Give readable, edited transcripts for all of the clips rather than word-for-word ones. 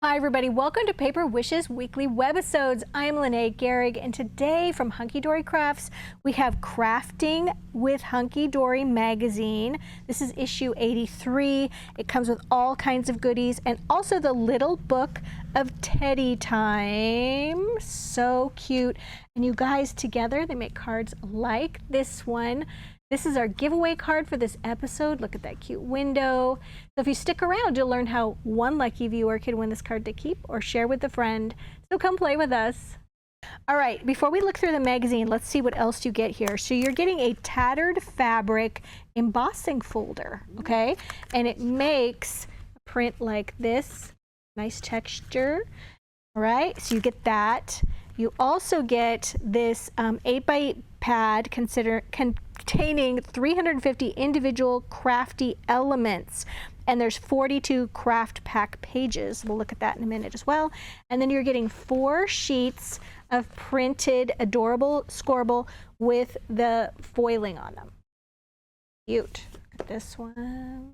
Hi everybody, welcome to Paper Wishes weekly webisodes. I'm Lene Gehrig, and today from Hunkydory Crafts we have Crafting with Hunkydory magazine. This is issue 83. It comes with all kinds of goodies and also the little book of Teddy Time. So cute. And you guys together, they make cards like this one. This is our giveaway card for this episode. Look at that cute window. So if you stick around, you'll learn how one lucky viewer can win this card to keep or share with a friend. So come play with us. All right, before we look through the magazine, let's see what else you get here. So you're getting a tattered fabric embossing folder, okay? And it makes a print like this. Nice texture. All right, so you get that. You also get this 8x8 pad containing 350 individual crafty elements. And there's 42 craft pack pages. We'll look at that in a minute as well. And then you're getting 4 sheets of printed adorable scorable with the foiling on them. Cute. Look at this one.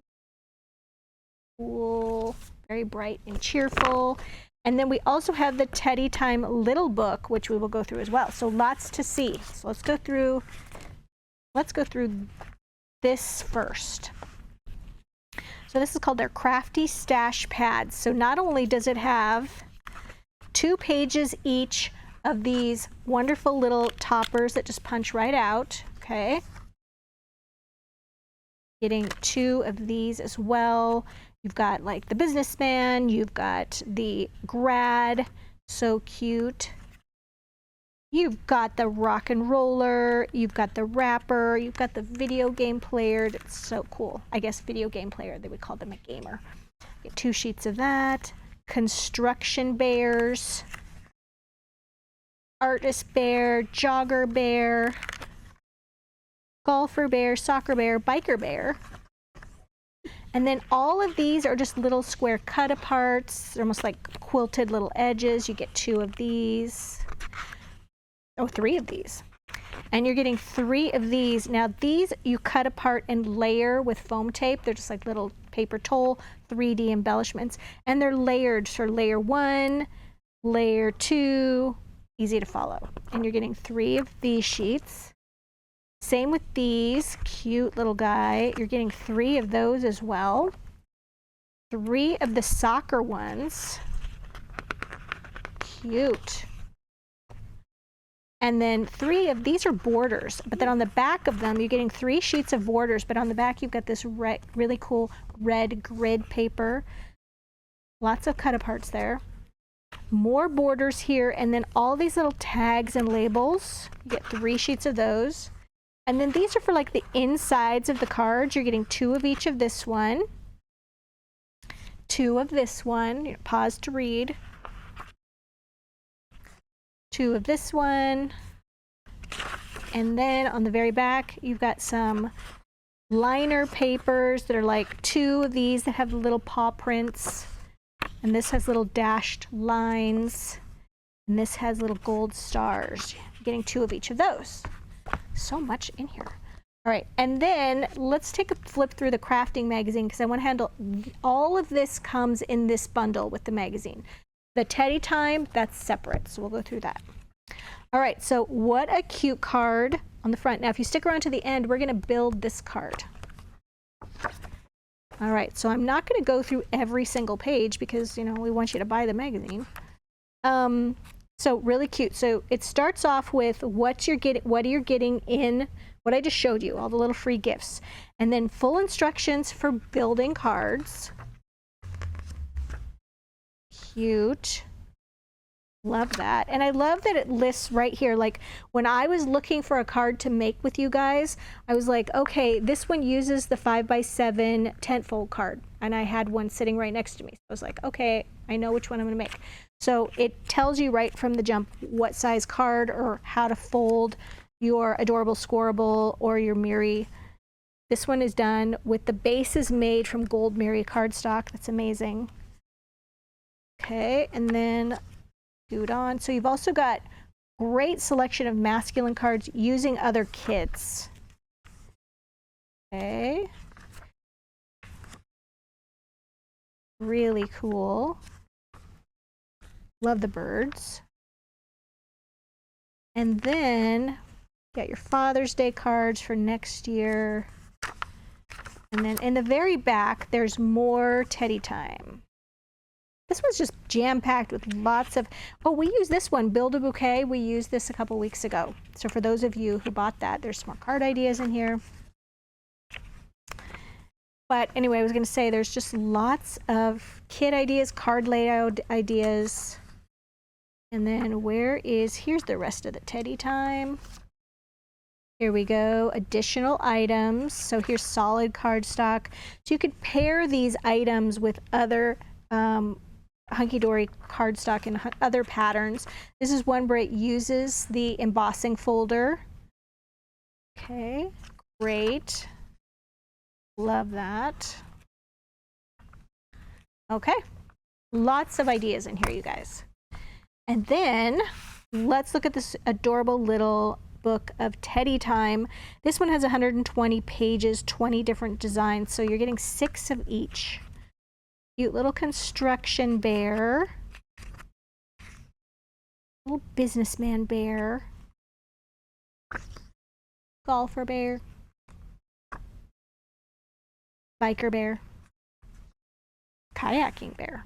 Cool. Very bright and cheerful. And then we also have the Teddy Time little book, which we will go through as well. So lots to see. So let's go through this first. So this is called their Crafty Stash Pads. So not only does it have 2 pages each of these wonderful little toppers that just punch right out, okay? Getting 2 of these as well. You've got like the businessman, you've got the grad, so cute. You've got the rock and roller, you've got the rapper, you've got the video game player. It's so cool. I guess video game player, they would call them a gamer. Get 2 sheets of that. Construction bears, artist bear, jogger bear, golfer bear, soccer bear, biker bear. And then all of these are just little square cut-aparts. They're almost like quilted little edges. You get 2 of these. Oh, 3 of these. And you're getting 3 of these. Now these you cut apart and layer with foam tape. They're just like little paper towel 3D embellishments. And they're layered. So layer 1, layer 2, easy to follow. And you're getting 3 of these sheets. Same with these, cute little guy. You're getting 3 of those as well. 3 of the soccer ones. Cute. And then 3 of these are borders, but then on the back of them, you're getting 3 sheets of borders, but on the back you've got this really cool red grid paper. Lots of cut-aparts there. More borders here, and then all these little tags and labels. You get 3 sheets of those. And then these are for like the insides of the cards. You're getting 2 of each of this one. 2 of this one. You know, pause to read. 2 of this one. And then on the very back, you've got some liner papers that are like 2 of these that have little paw prints. And this has little dashed lines. And this has little gold stars. You're getting 2 of each of those. So much in here. All right, and then let's take a flip through the crafting magazine because I want to handle all of this comes in this bundle with the magazine. The Teddy Time, that's separate, so we'll go through that. All right, so what a cute card on the front. Now, if you stick around to the end, we're going to build this card. All right, so I'm not going to go through every single page because, you know, we want you to buy the magazine. So really cute. So it starts off with what you're getting in what I just showed you, all the little free gifts. And then full instructions for building cards. Cute. Love that. And I love that it lists right here. Like when I was looking for a card to make with you guys, I was like, okay, this one uses the 5x7 10-fold card. And I had one sitting right next to me. So I was like, okay, I know which one I'm going to make. So it tells you right from the jump what size card or how to fold your adorable scorable or your Miri. This one is done with the bases made from gold Miri cardstock. That's amazing. Okay, and then do it on. So you've also got great selection of masculine cards using other kits. Okay. Really cool. Love the birds. And then you got your Father's Day cards for next year. And then in the very back, there's more Teddy Time. This one's just jam-packed with lots of, oh, we use this one, Build a Bouquet. We used this a couple weeks ago. So for those of you who bought that, there's some more card ideas in here. But anyway, I was going to say there's just lots of kit ideas, card layout ideas. And then here's the rest of the Teddy Time. Here we go, additional items. So here's solid cardstock. So you could pair these items with other Hunkydory cardstock and other patterns. This is one where it uses the embossing folder. Okay, great. Love that. Okay, lots of ideas in here, you guys. And then let's look at this adorable little book of Teddy Time. This one has 120 pages, 20 different designs, so you're getting 6 of each. Cute little construction bear. Little businessman bear. Golfer bear. Biker bear. Kayaking bear.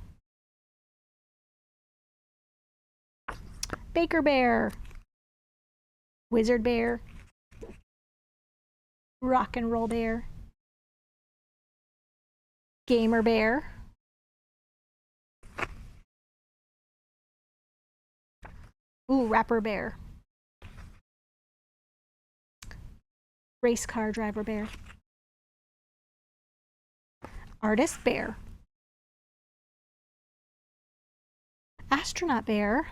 Baker bear. Wizard bear. Rock and roll bear. Gamer bear. Ooh, rapper bear. Race car driver bear. Artist bear. Astronaut bear.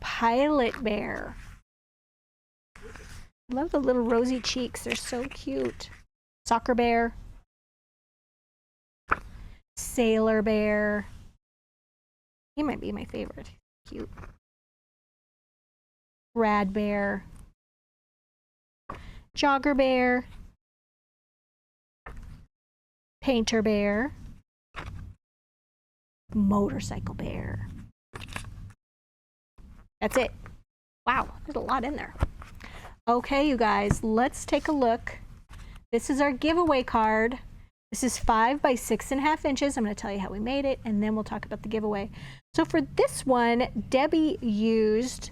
Pilot bear. I love the little rosy cheeks. They're so cute. Soccer bear. Sailor bear. He might be my favorite. Cute. Rad bear. Jogger bear. Painter bear. Motorcycle bear. That's it. Wow, there's a lot in there. Okay, you guys, let's take a look. This is our giveaway card. This is 5 by 6.5 inches. I'm going to tell you how we made it, and then we'll talk about the giveaway. So for this one, Debbie used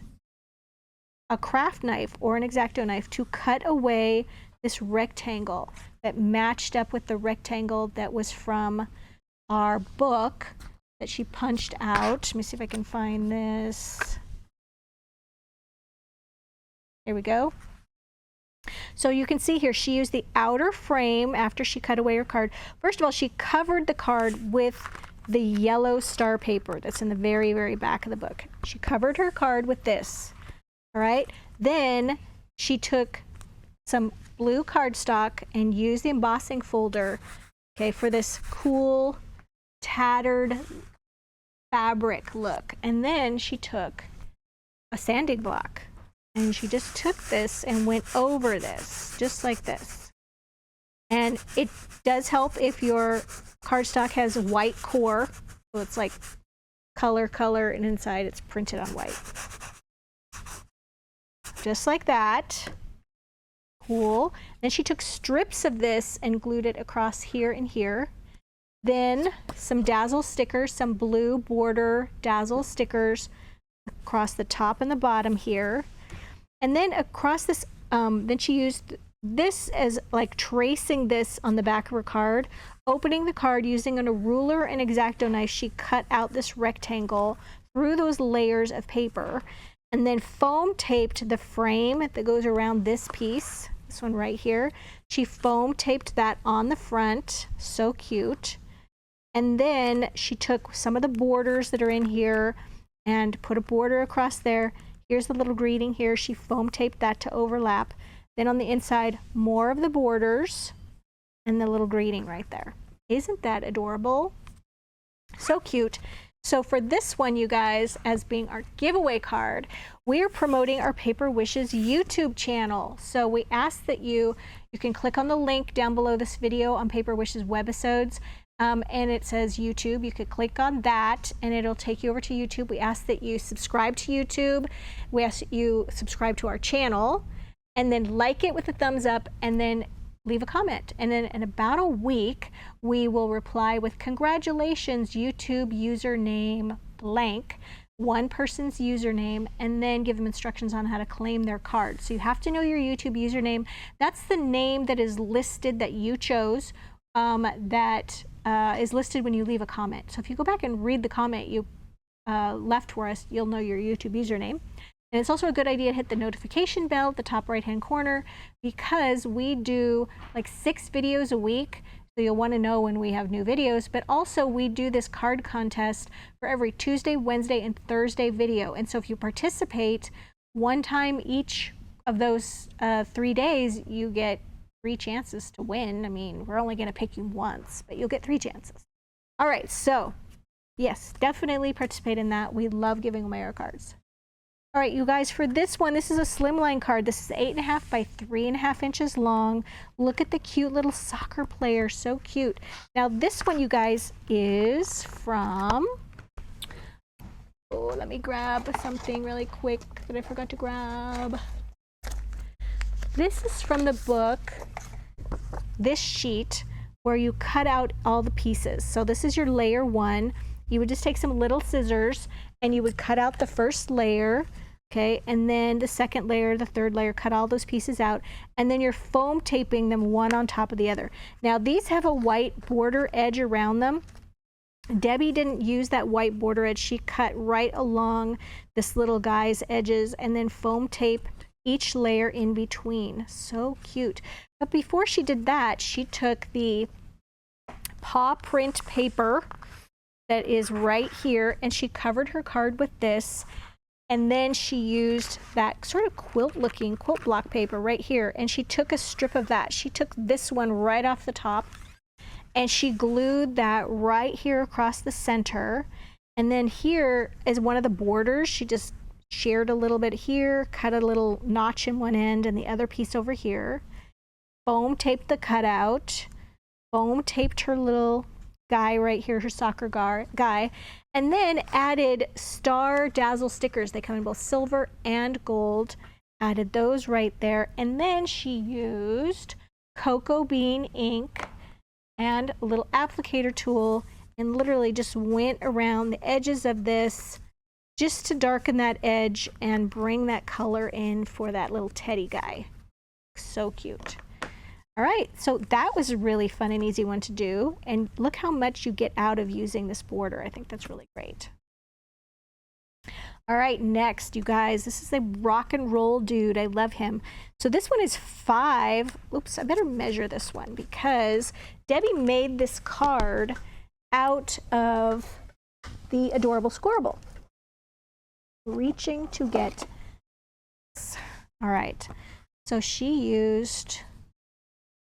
a craft knife or an X-Acto knife to cut away this rectangle that matched up with the rectangle that was from our book that she punched out. Let me see if I can find this. Here we go. So you can see here, she used the outer frame after she cut away her card. First of all, she covered the card with the yellow star paper that's in the very, very back of the book. She covered her card with this, all right? Then she took some blue cardstock and used the embossing folder, okay, for this cool, tattered fabric look. And then she took a sanding block. And she just took this and went over this, just like this. And it does help if your cardstock has a white core. So it's like color, and inside it's printed on white. Just like that. Cool. Then she took strips of this and glued it across here and here. Then some dazzle stickers, some blue border dazzle stickers across the top and the bottom here. And then across this, then she used this as like tracing this on the back of her card. Opening the card using a ruler and X-Acto knife, she cut out this rectangle through those layers of paper and then foam taped the frame that goes around this piece, this one right here. She foam taped that on the front, so cute. And then she took some of the borders that are in here and put a border across there. Here's the little greeting here. She foam taped that to overlap. Then on the inside, more of the borders and the little greeting right there. Isn't that adorable? So cute. So for this one, you guys, as being our giveaway card, we're promoting our Paper Wishes YouTube channel. So we ask that you can click on the link down below this video on Paper Wishes webisodes. and it says YouTube. You could click on that and it'll take you over to YouTube. We ask that you subscribe to YouTube. We ask that you subscribe to our channel and then like it with a thumbs up and then leave a comment. And then in about a week, we will reply with congratulations, YouTube username blank, one person's username, and then give them instructions on how to claim their card. So you have to know your YouTube username. That's the name that is listed that you chose, that is listed when you leave a comment. So if you go back and read the comment you left for us, you'll know your YouTube username. And it's also a good idea to hit the notification bell at the top right-hand corner because we do like 6 videos a week. So you'll want to know when we have new videos, but also we do this card contest for every Tuesday, Wednesday, and Thursday video. And so if you participate one time each of those 3 days, you get 3 chances to win. I mean, we're only going to pick you once, but you'll get 3 chances. All right, so yes, definitely participate in that. We love giving away our cards. All right, you guys, for this one, this is a Slimline card. This is 8.5 by 3.5 inches long. Look at the cute little soccer player, so cute. Now this one, you guys, is from, oh, let me grab something really quick that I forgot to grab. This is from the book, this sheet, where you cut out all the pieces. So this is your layer 1. You would just take some little scissors and you would cut out the first layer, okay, and then the second layer, the third layer, cut all those pieces out, and then you're foam taping them one on top of the other. Now these have a white border edge around them. Debbie didn't use that white border edge. She cut right along this little guy's edges and then foam taped each layer in between. So cute. But before she did that, she took the paw print paper that is right here and she covered her card with this, and then she used that sort of quilt block paper right here, and she took a strip of that. She took this one right off the top and she glued that right here across the center, and then here is one of the borders. She just shared a little bit here, cut a little notch in one end and the other piece over here, foam taped the cutout, foam taped her little guy right here, her soccer guy, and then added Star Dazzle stickers. They come in both silver and gold, added those right there, and then she used cocoa bean ink and a little applicator tool and literally just went around the edges of this just to darken that edge and bring that color in for that little teddy guy. So cute. All right, so that was a really fun and easy one to do, and look how much you get out of using this border. I think that's really great. All right, next, you guys, this is a rock and roll dude. I love him. So this one is 5. Oops, I better measure this one because Debbie made this card out of the adorable Squirrel. Reaching to get this. All right, so she used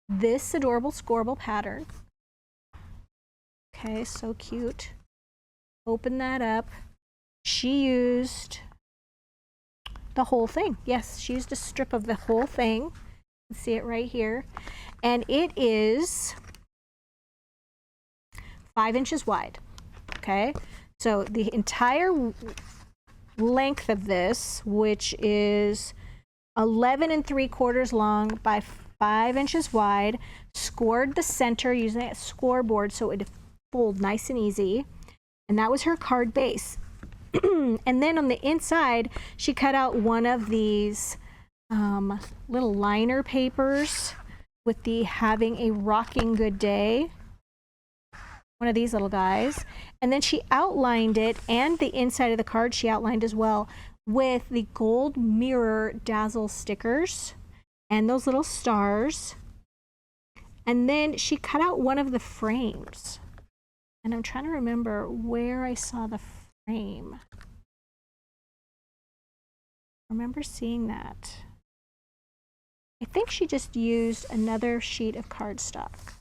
this adorable Squirrel pattern. Okay, so cute. Open that up. She used the whole thing. Yes, she used a strip of the whole thing. You can see it right here. And it is 5 inches wide. Okay, so the entire length of this, which is 11 3/4 long by 5 inches wide, scored the center using that scoreboard so it would fold nice and easy, and that was her card base. And then on the inside she cut out one of these little liner papers with the having a rocking good day, one of these little guys, and then she outlined it, and the inside of the card she outlined as well with the gold mirror dazzle stickers and those little stars. And then she cut out one of the frames, and I'm trying to remember where I saw the frame. I remember seeing that. I think she just used another sheet of cardstock.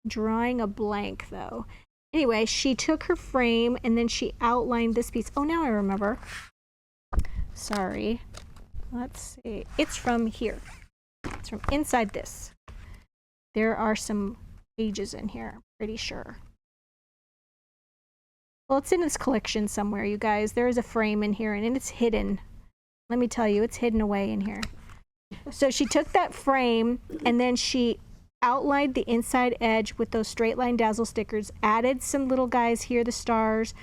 Drawing a blank though. Anyway, she took her frame and then she outlined this piece. Oh, now I remember. Sorry. Let's see. It's from here. It's from inside this. There are some pages in here, I'm pretty sure. Well, it's in this collection somewhere, you guys. There is a frame in here, and it's hidden. Let me tell you, it's hidden away in here. So she took that frame, and then she outlined the inside edge with those straight line dazzle stickers, added some little guys here, the stars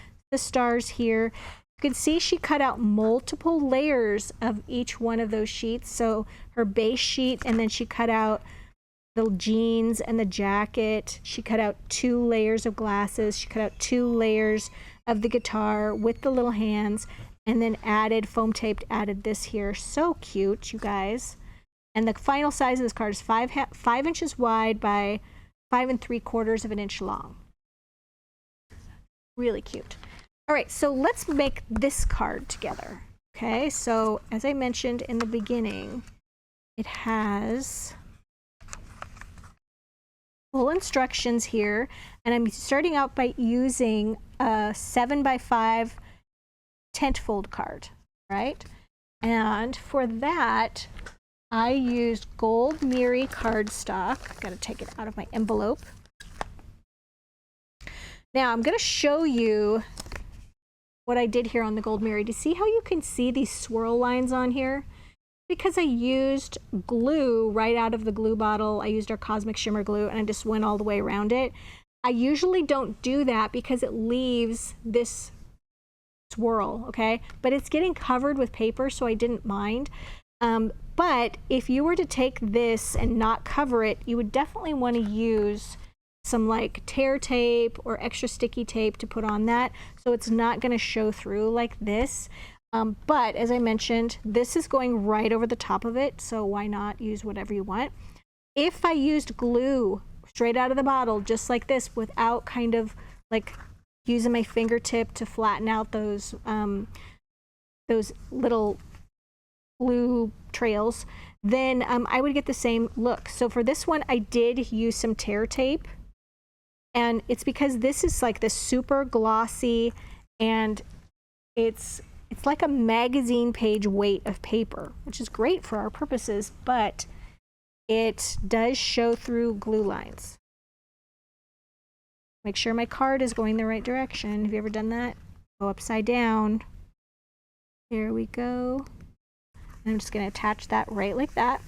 here. You can see she cut out multiple layers of each one of those sheets. So her base sheet, and then she cut out the jeans and the jacket. She cut out 2 layers of glasses. She cut out 2 layers of the guitar with the little hands, and then added foam taped, added this here. So cute, you guys. And the final size of this card is 5 inches wide by 5 3/4 of an inch long. Really cute. All right, so let's make this card together. Okay, so as I mentioned in the beginning, it has full instructions here, and I'm starting out by using a 7x5 tent fold card, right? And for that, I used Gold Miri cardstock. I've got to take it out of my envelope. Now I'm going to show you what I did here on the Gold Miri. Do you see how you can see these swirl lines on here? Because I used glue right out of the glue bottle. I used our Cosmic Shimmer glue, and I just went all the way around it. I usually don't do that because it leaves this swirl, okay? But it's getting covered with paper, so I didn't mind. But if you were to take this and not cover it, you would definitely want to use some like tear tape or extra sticky tape to put on that, so it's not going to show through like this. But as I mentioned, this is going right over the top of it, so why not use whatever you want. If I used glue straight out of the bottle, just like this, without kind of like using my fingertip to flatten out those little glue trails, then I would get the same look. So for this one, I did use some tear tape, and it's because this is like this super glossy, and it's like a magazine page weight of paper, which is great for our purposes, but it does show through glue lines. Make sure my card is going the right direction. Have you ever done that? Go upside down. There we go. I'm just going to attach that right like that.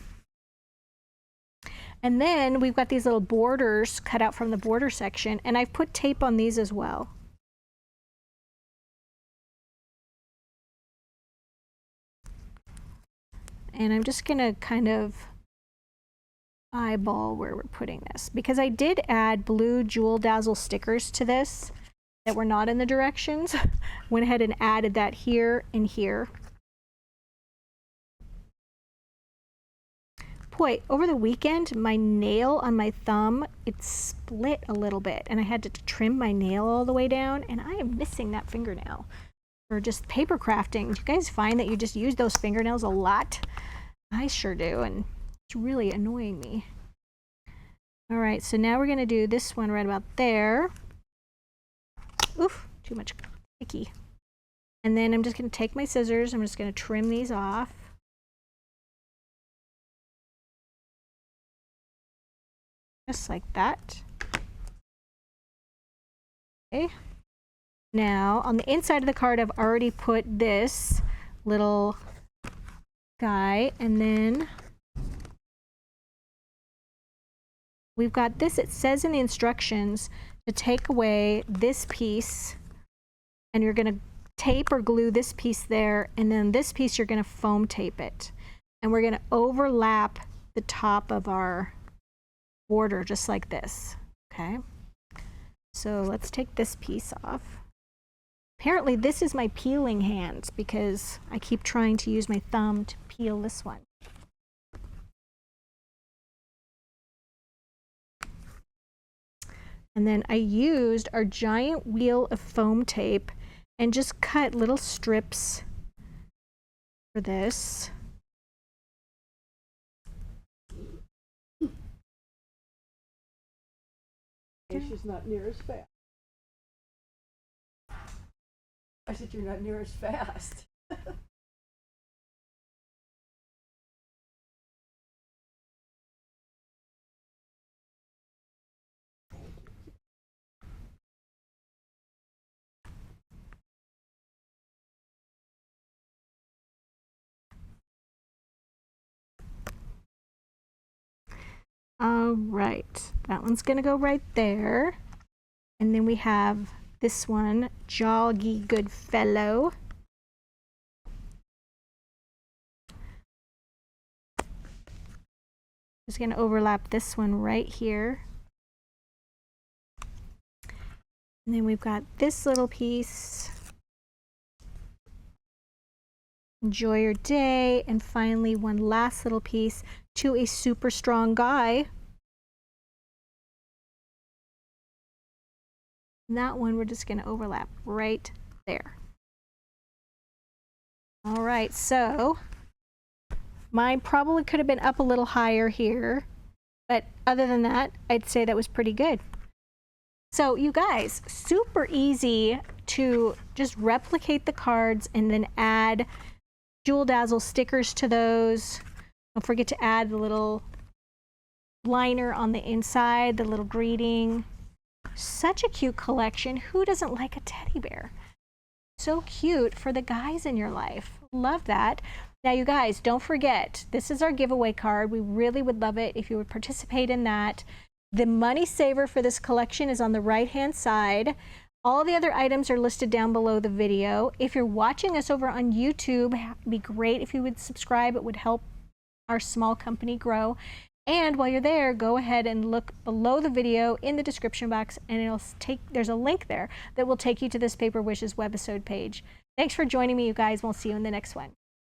And then we've got these little borders cut out from the border section, and I've put tape on these as well. And I'm just going to kind of eyeball where we're putting this, because I did add blue jewel dazzle stickers to this that were not in the directions. Went ahead and added that here and here. Boy, over the weekend, my nail on my thumb, it split a little bit, and I had to trim my nail all the way down, and I am missing that fingernail for just paper crafting. Do you guys find that you just use those fingernails a lot? I sure do, and it's really annoying me. All right, so now we're gonna do this one right about there. Oof, too much sticky. And then I'm just gonna take my scissors, I'm just gonna trim these off. Just like that. Okay. Now, on the inside of the card, I've already put this little guy, and then we've got this. It says in the instructions to take away this piece, and you're going to tape or glue this piece there, and then this piece you're going to foam tape it. And we're going to overlap the top of our border just like this. Okay, so let's take this piece off. Apparently this is my peeling hands because I keep trying to use my thumb to peel this one. And then I used our giant wheel of foam tape and just cut little strips for this. She's not near as fast. I said, you're not near as fast. All right, that one's gonna go right there. And then we have this one, Jolly Good Fellow. Just gonna overlap this one right here. And then we've got this little piece. Enjoy your day. And finally, one last little piece, to a super strong guy. And that one we're just gonna overlap right there. All right, so mine probably could have been up a little higher here, but other than that, I'd say that was pretty good. So you guys, super easy to just replicate the cards and then add Jewel Dazzle stickers to those. Don't forget to add the little liner on the inside, the little greeting. Such a cute collection. Who doesn't like a teddy bear? So cute for the guys in your life. Love that. Now you guys, don't forget, this is our giveaway card. We really would love it if you would participate in that. The money saver for this collection is on the right-hand side. All the other items are listed down below the video. If you're watching us over on YouTube, it'd be great if you would subscribe. It would help our small company grow. And while you're there, go ahead and look below the video in the description box, and there's a link there that will take you to this Paper Wishes webisode page. Thanks for joining me, you guys. We'll see you in the next one.